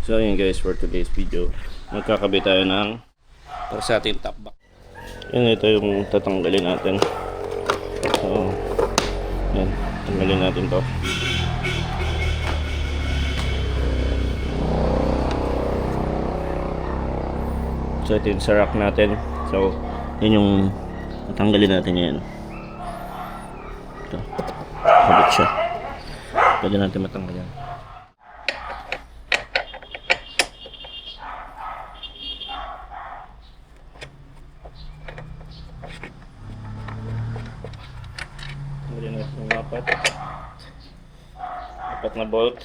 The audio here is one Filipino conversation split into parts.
So yun guys, for today's video, magkakabit tayo ng para sa ating top box. Yan, ito yung tatanggalin natin. So yan, tanggalin natin to. So ito yung sa rack natin. So yun yung tatanggalin natin yan. Ito, kabit siya. Pwede natin matanggal yan. Tanggalin natin yung apat na bolt.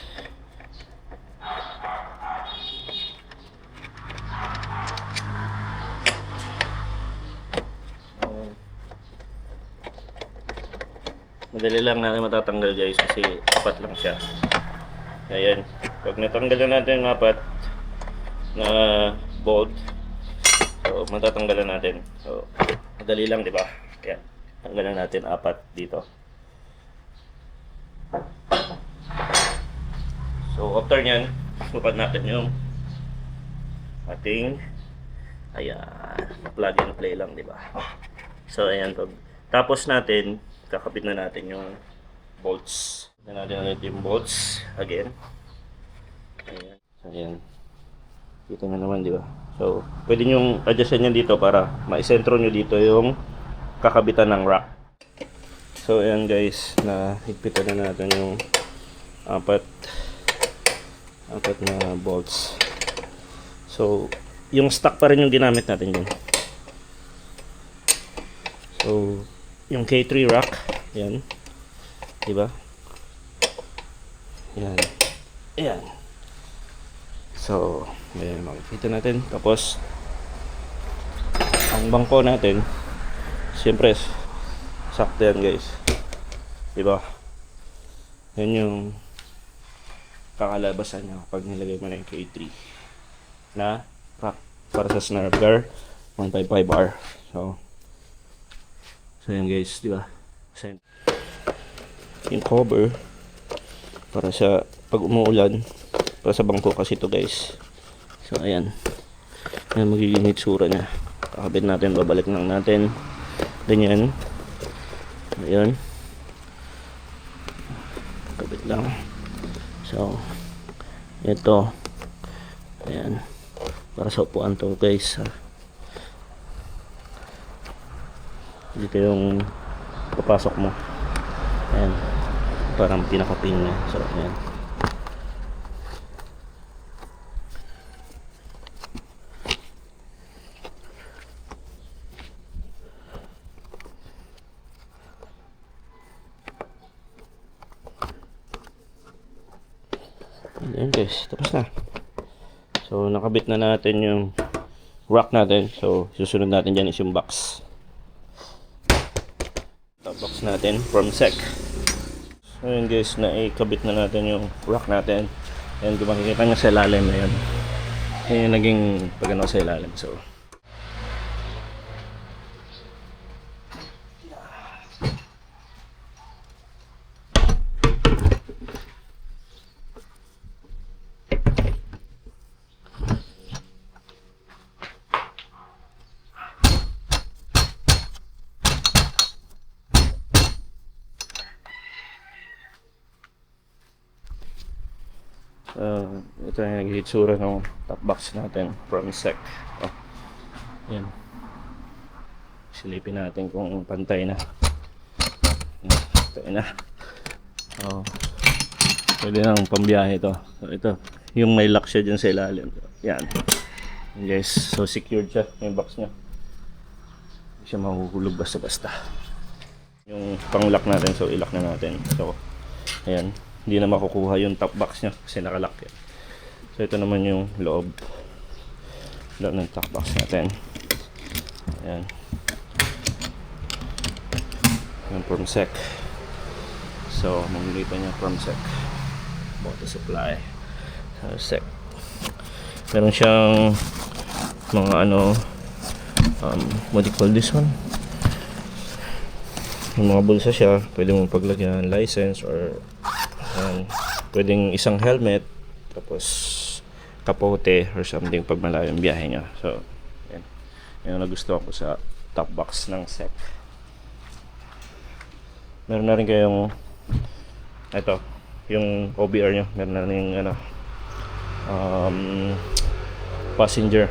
Madali lang natin matatanggal guys kasi apat lang siya. Ayan, pag natanggal na natin yung apat na bolt, so matatanggalan natin. So madali lang, di ba? Ayan, tanggalan natin apat dito. So after nyan, sukat natin yung ating plug and play lang, di ba? So ayan, tapos natin kakabit na natin yung bolts. Kapit natin ulit yung bolts again. Ayan. Ayan. Kita na naman, di ba? So, pwede nyo adjustan nyo dito para maisentro nyo dito yung kakabitan ng rack. So, ayan guys, nahigpitan na natin yung apat na bolts. So, yung stock pa rin yung ginamit natin yun. So, yung K3 rack, yan, di ba? Yan, ayan. So, ayan, makikita natin. Tapos, ang bangko natin, siyempre, sakto yan guys, di ba? Yan yung kakalabasan niya pag nilagay mo na yung K3 na rack para sa snare bar 155R. So yan guys, di ba? Yung cover para sa pag umuulan, para sa bangko kasi ito guys. So ayan. Ayan magiging hitsura niya. Kakabit natin, babalik lang natin. Ganyan. Ayan. Kabit lang. So ito. Ayan. Para sa upuan to guys. Dito yung papasok mo. Ayan. Parang pinaka-pin niya. So, ayan. Ayan guys. Tapos na. So, nakabit na natin yung rack natin. So, susunod natin dyan is yung box. Box natin from SEC. So yun guys, naikabit na natin yung rack natin. And kung makikita nyo sa ilalim na yun, yun yung naging pagano sa ilalim. So ito yung nag-hitsura ng top box natin from SEC. Yan. Silipin natin kung pantay na. Pantay na. Pwede nang pambiyahe ito. So, ito. Yung may lock siya dyan sa ilalim. Yan. Guys, so secured siya yung box niya. Hindi siya mahuhulog basta-basta. Yung pang-lock natin, so i-lock na natin. So, ayan. Hindi na makukuha yung top box niya kasi nakalock yan. So ito naman yung loob ng top box natin. Ayan. Yung from SEC. So mamilipan niya from SEC. Water supply. SEC. Meron siyang mga what do you call this one? Yung mga bulsa siya, pwede mong paglagyan license or pwedeng isang helmet, tapos kapote or something pag malayo yung biyahe nyo. So, yan. Yan ang nagustuhan ko sa top box ng SEC. Meron na rin kayong ito, yung OBR nyo. Meron na rin ano, passenger.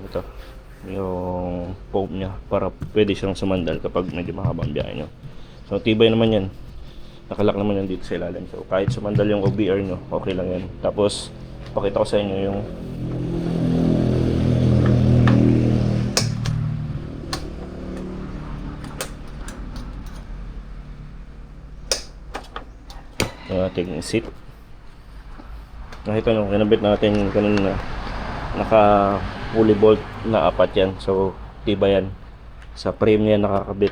Ito, yung foam nya para pwede siyang sumandal kapag medyo mahabang biyahe nyo. So, tibay naman yan. Nakalak naman yan dito sa ilalim. So, kahit sumandal yung OBR nyo, okay lang yan. Tapos, pakita ko sa inyo yung ating seat. Nakita nyo, kinabit natin kanina. Naka fully bolt na apat yan. So, tibay yan. Sa frame niya nakakabit